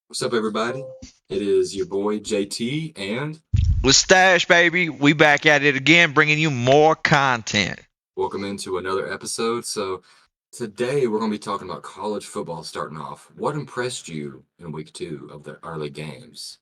What's up, everybody? It is your boy JT, and With Stash, baby, we back at it again, bringing you more content. welcome into another episode. So, today we're going to be talking about college football starting off. What impressed you in week two of the early games?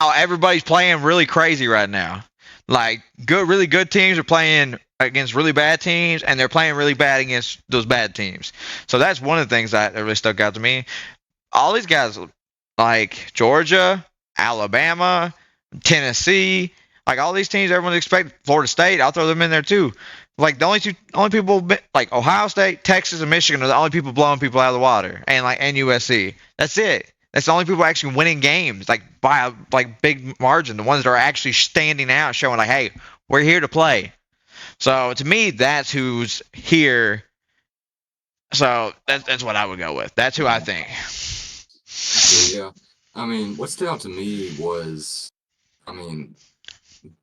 Oh, everybody's playing really crazy right now. Like really good teams are playing against really bad teams, and they're playing really bad against those bad teams. So that's one of the things that really stuck out to me. All these guys, like Georgia, Alabama, Tennessee, like all these teams, everyone's expecting Florida State. I'll throw them in there too. Like the only people like Ohio State, Texas, and Michigan are the only people blowing people out of the water, and USC. That's it. That's the only people actually winning games, like by a big margin. The ones that are actually standing out, showing like, hey, we're here to play. So to me, that's who's here. So that's what I would go with. That's who I think. So, yeah, what stood out to me was, I mean,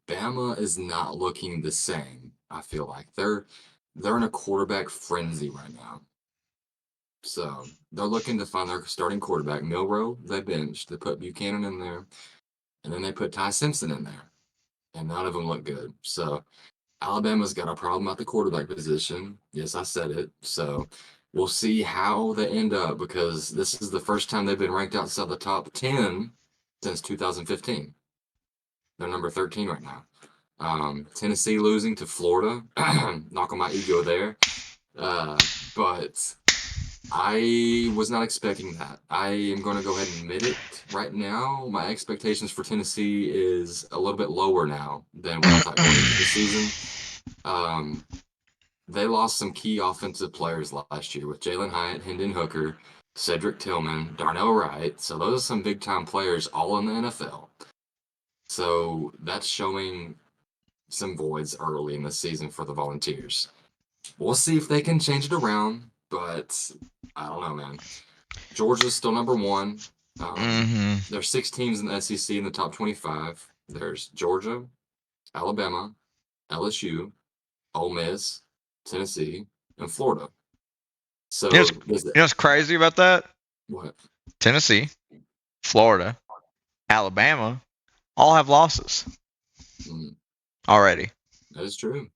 Bama is not looking the same. I feel like they're in a quarterback frenzy right now. So they're looking to find their starting quarterback. Milrow, they benched. They put Buchanan in there, and then they put Ty Simpson in there, and none of them look good. So Alabama's got a problem at the quarterback position. Yes, I said it. So we'll see how they end up because this is the first time they've been ranked outside the top 10 since 2015. They're number 13 right now. Tennessee losing to Florida, knock on my ego there. But I was not expecting that. I am going to go ahead and admit it right now. My expectations for Tennessee is a little bit lower now than what I thought going into the season. Um, they lost some key offensive players last year with Jalen Hyatt, Hendon Hooker, Cedric Tillman, Darnell Wright. So those are some big time players all in the NFL. So that's showing some voids early in the season for the Volunteers. We'll see if they can change it around, but I don't know, man. Georgia's still number one. Mm-hmm. There's six teams in the SEC in the top 25. There's Georgia, Alabama, LSU, Ole Miss, Tennessee, and Florida. You know, what's, So you is it know what's crazy about that? what? Tennessee, Florida, Alabama all have losses Mm, already. that is true.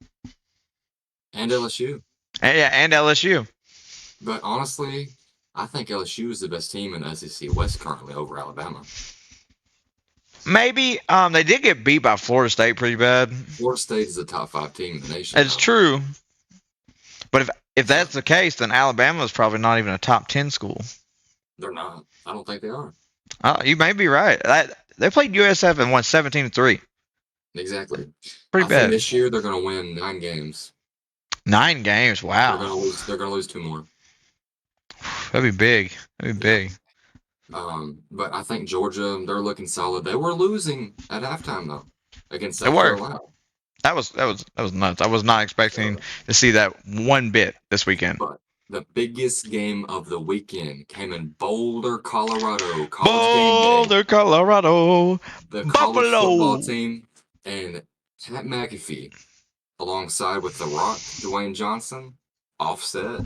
And LSU. And, yeah, and LSU. But honestly, I think LSU is the best team in the SEC West currently over Alabama. Maybe they did get beat by Florida State pretty bad. Florida State is a top five team in the nation, It's though. true, but if So that's the case, then Alabama is probably not even a top 10 school. they're not. I don't think they are. You may be right. They played USF and won 17-3. Exactly. Pretty I think bad. this year they're going to win 9 games. 9 games. They're Wow, going to lose. They're going to lose two more. that'd be big. That'd be Yeah. big. But I think Georgia, they're looking solid. They were losing at halftime though against They South were. Carolina. That was nuts. I was not expecting So, to see that one bit this weekend. but the biggest game of the weekend came in Boulder, Colorado, College Game Day. Boulder, Colorado, The college football Buffalo. team and Pat McAfee, alongside with The Rock, Dwayne Johnson, Offset,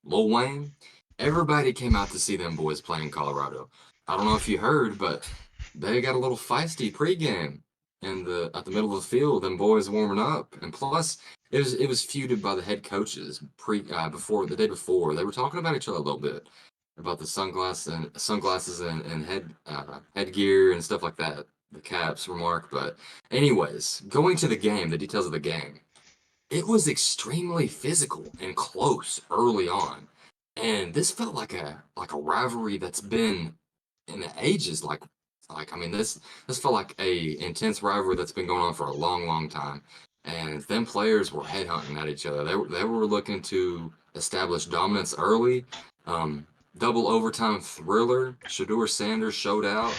Lil Wayne. Everybody came out to see them boys play in Colorado. I don't know if you heard, but they got a little feisty pregame in the at the middle of the field. Them boys warming up, and plus it was feuded by the head coaches before the day before. They were talking about each other a little bit about the sunglasses and headgear and stuff like that. The caps remark, but anyways, going to the game, the details of the game. It was extremely physical and close early on, and this felt like a rivalry that's been in the ages. This felt like a intense rivalry that's been going on for a long, long time. And them players were headhunting at each other. They were looking to establish dominance early. Um, Double overtime thriller. Shador Sanders showed out.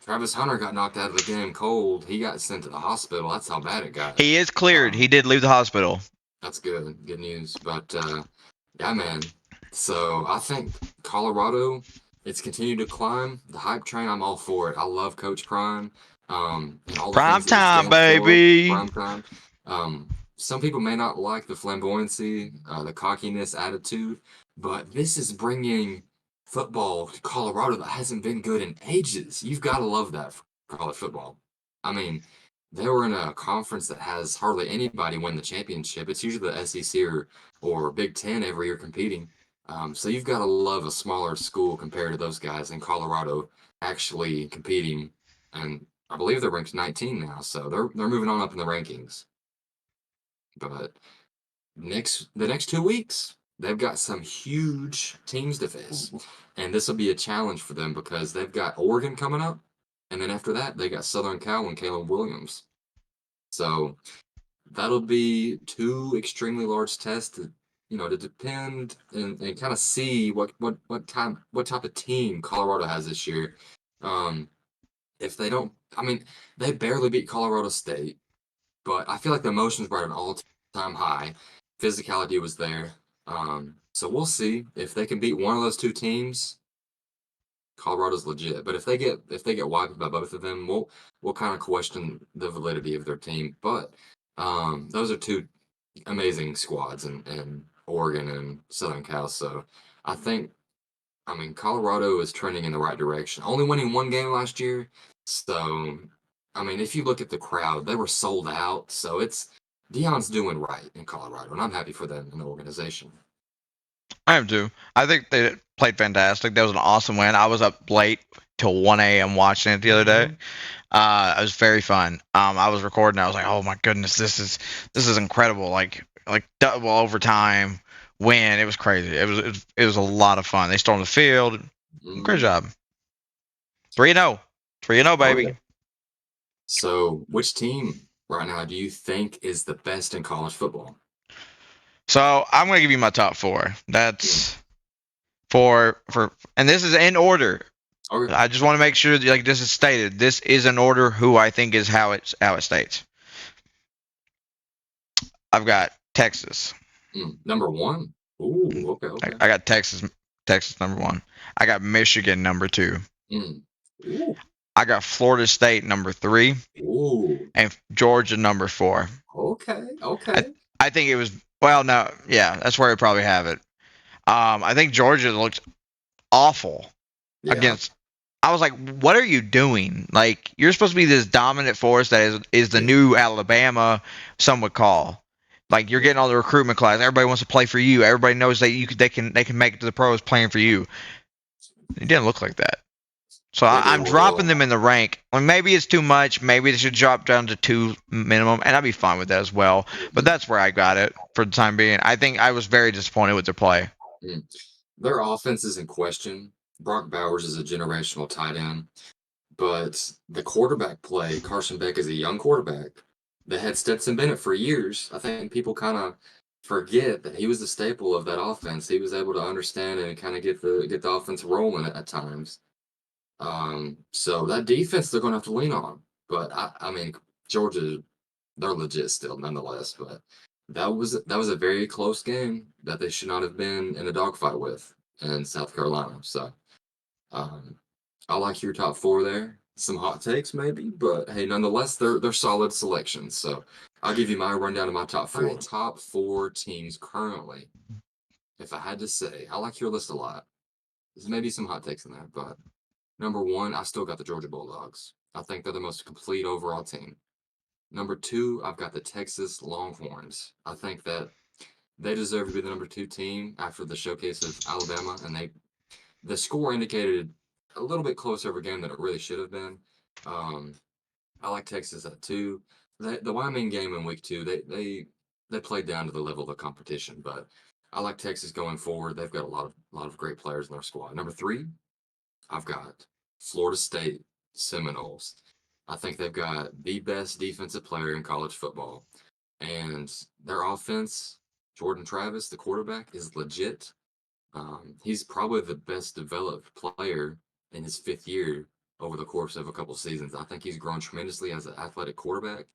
Travis Hunter got knocked out of the game cold. He got sent to the hospital. That's how bad it got. He is cleared. Um, He did leave the hospital. that's good. Good news. But yeah, man. So I think Colorado, it's continued to climb. The hype train, I'm all for it. I love Coach Prime, and all the Prime things that he time, stands for. baby. Prime time. Some people may not like the flamboyancy, the cockiness attitude, but this is bringing football Colorado that hasn't been good in ages. You've got to love that for college football. I mean, they were in a conference that has hardly anybody win the championship. It's usually the SEC or Big Ten every year competing. So you've got to love a smaller school compared to those guys in Colorado actually competing. And I believe they're ranked 19 now, so they're moving on up in the rankings. But the next 2 weeks, they've got some huge teams to face, and this will be a challenge for them because they've got Oregon coming up, and then after that, they got Southern Cal and Caleb Williams. So that'll be two extremely large tests to to depend and kind of see what type of team Colorado has this year. Um, if they don't, I mean, they barely beat Colorado State, but I feel like the emotions were at an all-time high. Physicality was there. So we'll see if they can beat one of those two teams. Colorado's legit, but if they get wiped by both of them, we'll kind of question the validity of their team. But those are two amazing squads in Oregon and Southern Cal. So I think Colorado is trending in the right direction. Only winning one game last year. So, if you look at the crowd, they were sold out. So Deion's doing right in Colorado, and I'm happy for them in the organization. I am too. I think they played fantastic. That was an awesome win. I was up late till 1 a.m. watching it the other day. Mhm. It was very fun. I was recording. I was like, oh my goodness, this is incredible. Like double overtime win. It was crazy. It was a lot of fun. They stormed the field. Great Mhm. job. 3-0. 3-0, Oh yeah. baby. So, which team right now do you think is the best in college football? So I'm gonna give you my top four. Mm. That's for and this is in order. Okay. I just want to make sure that, like, this is stated. This is in order who I think is how it states. I've got Texas. Number one. Ooh. Okay. Okay. I got Texas number one. I got Michigan number two. Mm. Ooh. I got Florida State number three Ooh. and Georgia number four. Okay. I Okay. I think it was, well, no, yeah, that's where I probably have it. I think Georgia looked awful Yeah. against. I was like, what are you doing? Like, you're supposed to be this dominant force that is the Yeah. new Alabama, some would call. Like, you're getting all the recruitment class. Everybody wants to play for you. Everybody knows that they can make it to the pros playing for you. It didn't look like that. So They did I'm dropping well. them in the rank. Well, maybe it's too much. Maybe they should drop down to two minimum, and I'd be fine with that as well. But Mhm. that's where I got it for the time being. I think I was very disappointed with their play. Mm. Their offense is in question. Brock Bowers is a generational tight end, but the quarterback play, Carson Beck is a young quarterback. They had Stetson Bennett for years. I think people kind of forget that he was the staple of that offense. He was able to understand and kind of get the offense rolling at times. So that defense they're going to have to lean on. But Georgia, they're legit still, nonetheless. But that was a very close game that they should not have been in a dogfight with in South Carolina. So um, I like your top four there. Some hot takes maybe, but hey, nonetheless, they're solid selections. So I'll give you my rundown of my top four. All right, top four teams currently. If I had to say, I like your list a lot. There's maybe some hot takes in there, but number one, I still got the Georgia Bulldogs. I think they're the most complete overall team. Number two, I've got the Texas Longhorns. I think that they deserve to be the number two team after the showcase of Alabama, and the score indicated a little bit closer of a game than it really should have been. Um, I like Texas at two. The Wyoming game in week two, they played down to the level of the competition, but I like Texas going forward. They've got a lot of great players in their squad. Number three, I've got Florida State Seminoles. I think they've got the best defensive player in college football. And their offense, Jordan Travis, the quarterback, is legit. He's probably the best developed player in his fifth year over the course of a couple seasons. I think he's grown tremendously as an athletic quarterback.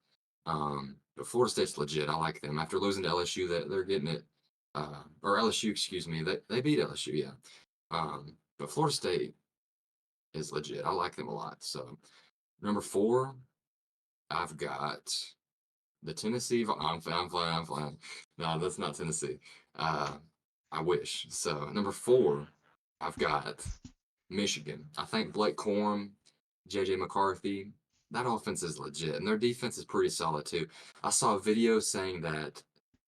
But Florida State's legit. I like them. After losing to LSU, they're getting it. Or LSU, excuse me. They beat LSU, yeah. But Florida State is legit. I like them a lot. So number four, I've got the Tennessee. I'm flying. No, that's not Tennessee. Uh, I wish. So number four, I've got Michigan. I think Blake Corum, JJ McCarthy, that offense is legit, and their defense is pretty solid too. I saw a video saying that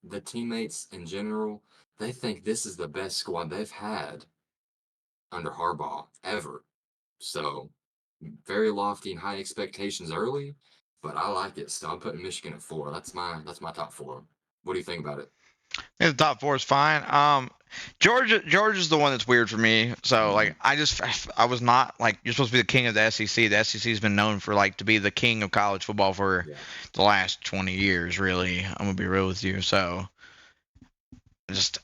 the teammates in general, they think this is the best squad they've had under Harbaugh ever. So very lofty and high expectations early, but I like it. So I'm putting Michigan at 4. That's my top 4. What do you think about it? I think the top four is fine. Georgia's the one that's weird for me. So Mm-hmm. like, I was not like, you're supposed to be the king of the SEC. The SEC has been known for like to be the king of college football for Yeah. the last 20 years. Really, I'm gonna be real with you. So just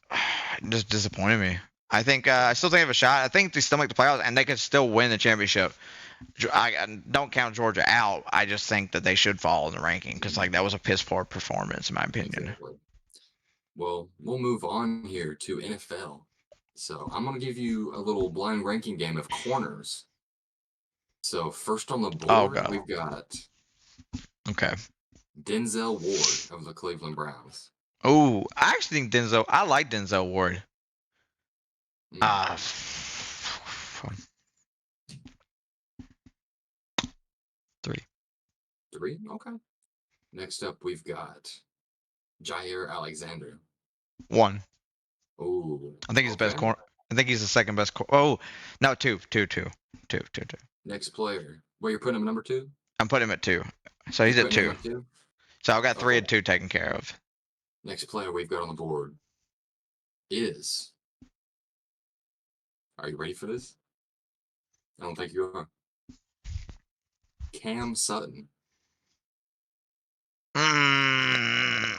just disappointed me. I think I still think they have a shot. I think they still make the playoffs and they could still win the championship. I don't count Georgia out. I just think that they should fall in the ranking because like Mhm. that was a piss poor performance in my opinion. Exactly. Well, we'll move on here to NFL. So I'm going to give you a little blind ranking game of corners. So first on the Oh board, god. we've got Okay. Denzel Ward of the Cleveland Browns. Oh, I actually think Denzel. I like Denzel Ward. Mm, Uh, 3, 3? Okay. Next up, we've got Jair Alexander. 1. Oh, I think he's the best okay. corner. I think he's the second best. Oh, no, 2, 2, 2, 2, 2, 2. Next player. Well, you're putting him number 2? I'm putting him at 2. So You're he's at putting him 2. at 2? So I've got 3 Okay. and 2 taken care of. Next player we've got on the board is. Are you ready for this? I don't think you are. Cam Sutton. Mm,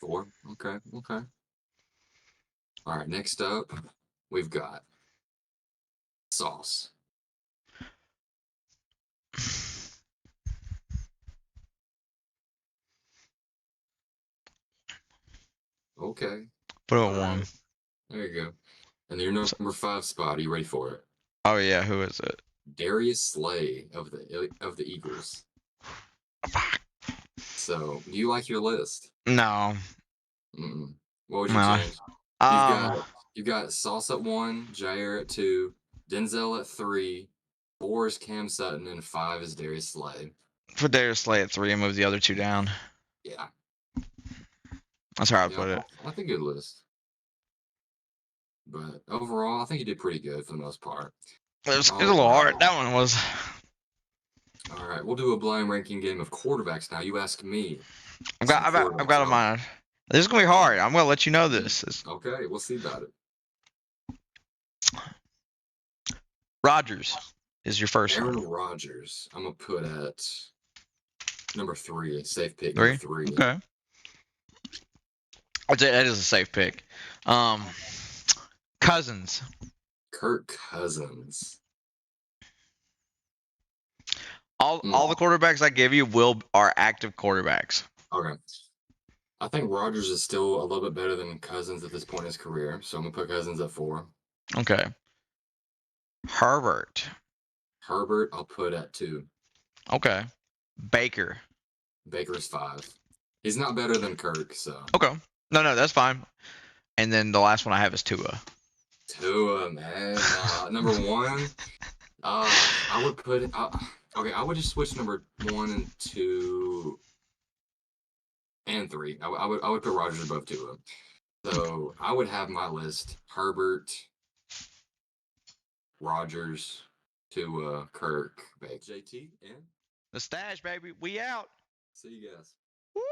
4. Okay. Okay. All right. Next up, we've got Sauce. Okay. Put him All at 1. right. There you go. And your So, number 5 spot. Are you ready for it? oh yeah, who is it? Darius Slay of the Eagles. So, do you like your list? No, Mm-mm. What would you no. change? You've got Um, you've got Sauce at 1, Jair at 2, Denzel at 3, 4 is Cam Sutton, and 5 is Darius Slay. put Darius Slay at 3 and move the other 2 down. Yeah. That's how I'd Yeah. put it. That's a good list. But overall, I think you did pretty good for the most part. It was a All little right. hard. That one was. All right. We'll do a blind ranking game of quarterbacks now. You ask me I've got, some I've got, I've quarterbacks. got a mind. This is gonna be All hard. I'm gonna let you know right. this. Okay. We'll see about it. Rodgers is your first one. Aaron Rodgers, I'm going to put at number 3. Safe pick, number 3. 3. Okay. I'd say that is a safe pick. Um, Cousins. Kirk Cousins. All the Mm, quarterbacks I give you are active quarterbacks. okay. I think Rodgers is still a little bit better than Cousins at this point in his career. So I'm going to put Cousins at 4. Okay. Herbert. Herbert, I'll put at 2. Okay. Baker. Baker's 5. He's not better than Kirk, so. Okay. No, that's fine. And then the last one I have is Tua. Tua, man. Number 1, I would put it. Okay, I would just switch number 1 and 2 and 3. I would put Rodgers above Tua. So I would have my list: Herbert, Rodgers, Tua, Kirk, Baker, JT, and The stash, baby. We out. see you guys. Whoop.